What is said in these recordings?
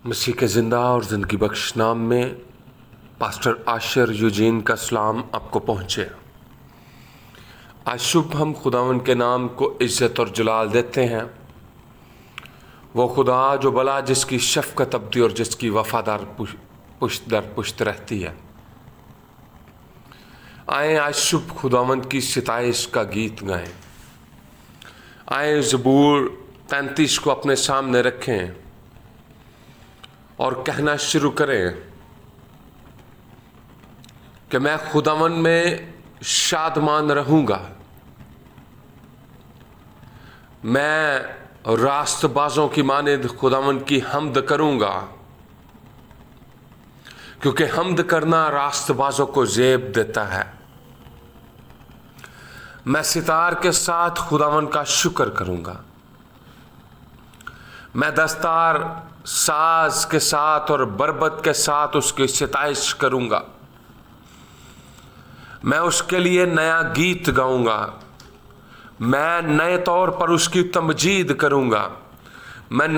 मसीह के ज़िंदा और ज़िंदगी बख्श नाम में पास्टर आशर यूजीन का सलाम आपको पहुँचे। आज शुभ हम खुदावन के नाम को इज़्ज़त और जलाल देते हैं। वो खुदा जो भला, जिसकी शफ़क़त अब्दी और जिसकी वफ़ादार पुश्त दर पुश्त रहती है। आए आज शुभ खुदावंद की सिताइश का गीत गाएं। आए ज़बूर 35 को अपने सामने रखें और कहना शुरू करें कि मैं खुदावन में शादमान रहूँगा। मैं रास्तबाजों की मानिंद खुदावन की हम्द करूँगा, क्योंकि हम्द करना रास्तबाजों को ज़ेब देता है। मैं सितार के साथ खुदावन का शुक्र करूँगा। मैं दस्तार साज के साथ और बरबत के साथ उसकी सिताइश करूँगा। मैं उसके लिए नया गीत गाऊँगा। मैं नए तौर पर उसकी तमजीद करूँगा। मैं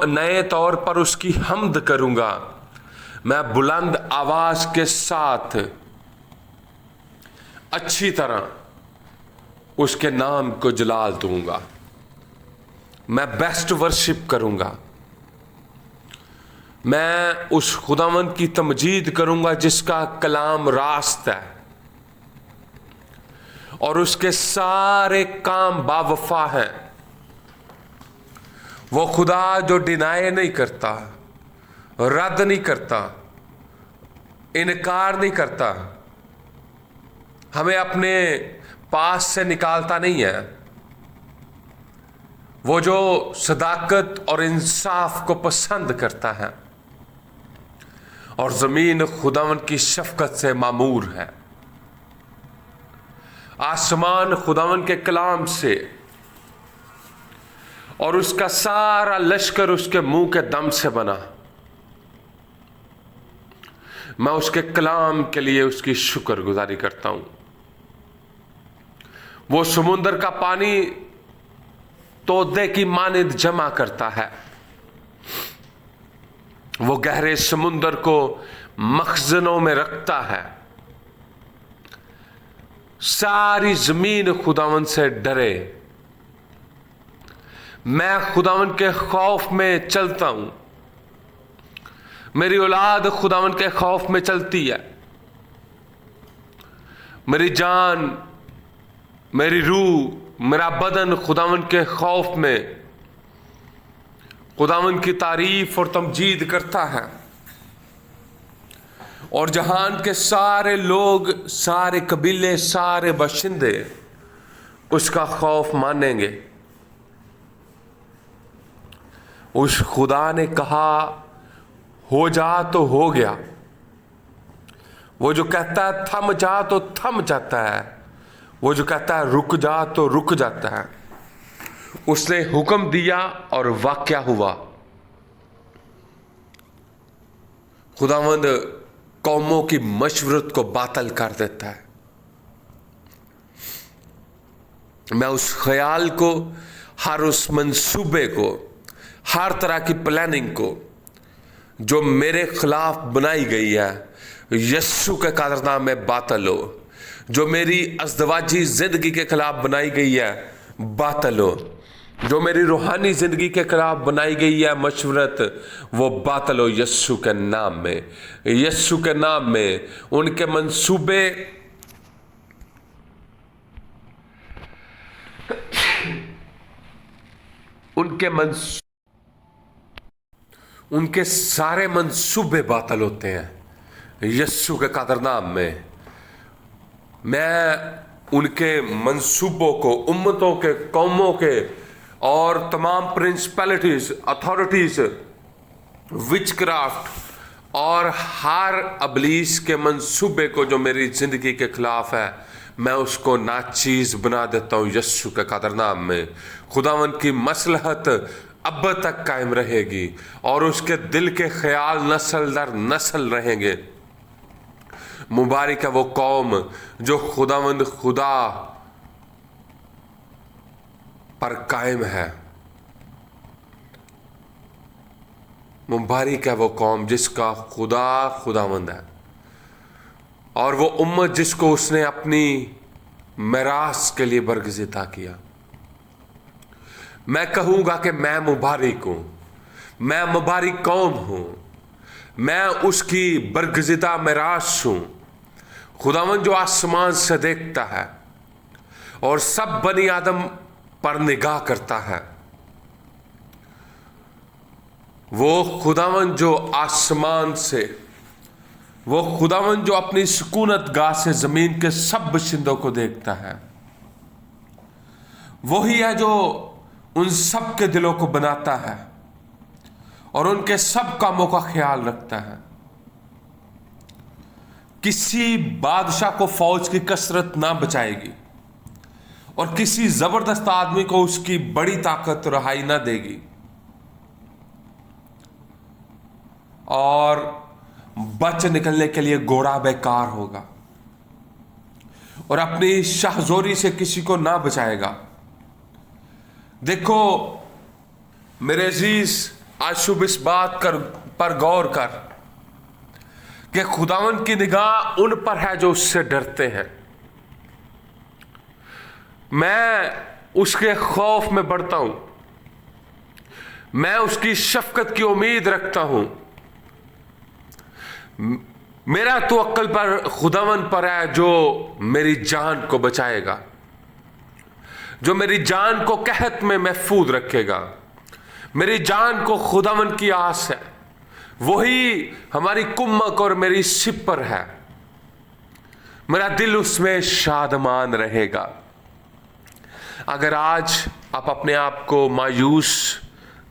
नए तौर पर उसकी हम्द करूँगा। मैं बुलंद आवाज़ के साथ अच्छी तरह उसके नाम को जलाल दूँगा। मैं बेस्ट वर्शिप करूँगा। मैं उस खुदावंद की तमजीद करूँगा जिसका कलाम रास्त है और उसके सारे काम बावफा हैं। वो खुदा जो डिनाई नहीं करता, रद्द नहीं करता, इनकार नहीं करता, हमें अपने पास से निकालता नहीं है। वो जो सदाकत और इंसाफ को पसंद करता है और ज़मीन खुदावन की शफ़क़त से मामूर है। आसमान खुदावन के कलाम से और उसका सारा लश्कर उसके मुंह के दम से बना। मैं उसके कलाम के लिए उसकी शुक्रगुजारी करता हूं। वो समुंदर का पानी तोदे की मानिंद जमा करता है। वो गहरे समुंदर को मखजनों में रखता है। सारी जमीन खुदावन से डरे। मैं खुदावन के खौफ में चलता हूं। मेरी औलाद खुदावन के खौफ में चलती है। मेरी जान, मेरी रूह, मेरा बदन खुदावन के खौफ में खुदावन की तारीफ और तमजीद करता है। और जहान के सारे लोग, सारे कबीले, सारे बाशिंदे उसका खौफ मानेंगे। उस खुदा ने कहा हो जा तो हो गया। वो जो कहता है थम जा तो थम जाता है। वो जो कहता है रुक जा तो रुक जाता है। उसने हुक्म दिया और वाक़या हुआ। खुदावंद कौमों की मशवरत को बातल कर देता है। मैं उस ख्याल को, हर उस मंसूबे को, हर तरह की प्लानिंग को जो मेरे खिलाफ बनाई गई है, यस्सु के क़ादरनाम में बातल हो। जो मेरी अज़दवाजी ज़िंदगी के खिलाफ बनाई गई है, बातल हो। जो मेरी रूहानी ज़िंदगी के खिलाफ बनाई गई है मशवरत, वो बातल हो यस्सु के नाम में। यस्सु के नाम में उनके मंसूबे उनके सारे मंसूबे बातल होते हैं यस्सु के क़ादरनाम में। मैं उनके मंसूबों को, उम्मतों के, कौमों के और तमाम प्रिंसिपैलिटीज, अथॉरिटीज, विचक्राफ्ट और हर अबलीस के मंसूबे को जो मेरी ज़िंदगी के खिलाफ है, मैं उसको नाचीज़ बना देता हूँ यस्सु के क़ादरनाम में। खुदावन की मसलहत अब तक कायम रहेगी और उसके दिल के ख्याल नस्ल दर नस्ल रहेंगे। मुबारक है वो कौम जो खुदावंद खुदा पर कायम है। मुबारक है वो कौम जिसका खुदा खुदावंद है, और वो उम्मत जिसको उसने अपनी मिरास के लिए बरगज़िदा किया। मैं कहूँगा कि मैं मुबारक हूँ, मैं मुबारक कौम हूँ, मैं उसकी बरगज़िदा मिरास हूँ। खुदावंद जो आसमान से देखता है और सब बनी आदम पर निगाह करता है, वो खुदावंद जो आसमान से, वो खुदावंद जो अपनी सुकूनत गाह से ज़मीन के सब बशिंदों को देखता है, वही है जो उन सब के दिलों को बनाता है और उनके सब कामों का ख्याल रखता है। किसी बादशाह को फौज की कसरत ना बचाएगी और किसी जबरदस्त आदमी को उसकी बड़ी ताकत रहाई ना देगी, और बच निकलने के लिए घोड़ा बेकार होगा और अपनी शाहजोरी से किसी को ना बचाएगा। देखो मेरे अजीज, आज शुभ इस बात पर गौर कर कि खुदावंद की निगाह उन पर है जो उससे डरते हैं। मैं उसके खौफ में बढ़ता हूं, मैं उसकी शफकत की उम्मीद रखता हूं। मेरा तवक्कुल पर खुदावंद पर है जो मेरी जान को बचाएगा, जो मेरी जान को कहत में महफूज रखेगा। मेरी जान को खुदावंद की आस है, वही हमारी कुम्मक और मेरी सिपर है। मेरा दिल उसमें शादमान रहेगा। अगर आज आप अपने आप को मायूस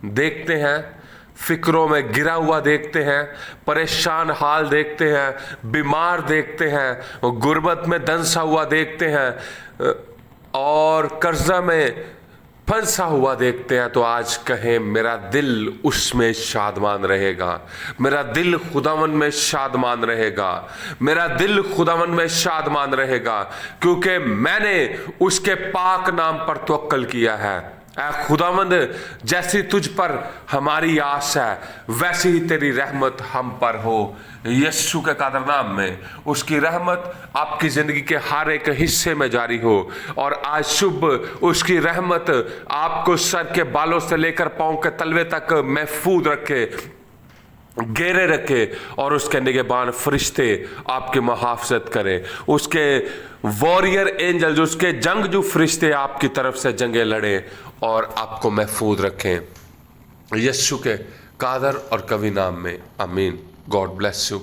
देखते हैं, फिक्रों में गिरा हुआ देखते हैं, परेशान हाल देखते हैं, बीमार देखते हैं, गुर्बत में दंसा हुआ देखते हैं और कर्जा में फंसा हुआ देखते हैं, तो आज कहें मेरा दिल उसमें शादमान रहेगा, मेरा दिल खुदावंद में शादमान रहेगा, मेरा दिल खुदावंद में शादमान रहेगा, क्योंकि मैंने उसके पाक नाम पर तवक्कुल किया है। ऐ खुदावंद, जैसी तुझ पर हमारी आस है वैसी ही तेरी रहमत हम पर हो। यीशु के कादर नाम में उसकी रहमत आपकी ज़िंदगी के हर एक हिस्से में जारी हो, और आज शुभ उसकी रहमत आपको सर के बालों से लेकर पांव के तलवे तक महफूज रखे, घेरे रखे, और उसके निगहबान फरिश्ते आपकी मुहाफ़ज़त करें। उसके वॉरियर एंजल्स, उसके जंगजू फरिश्ते आपकी तरफ से जंगे लड़ें और आपको महफूज रखें। यीशु के कादर और कवी नाम में आमीन। God bless you.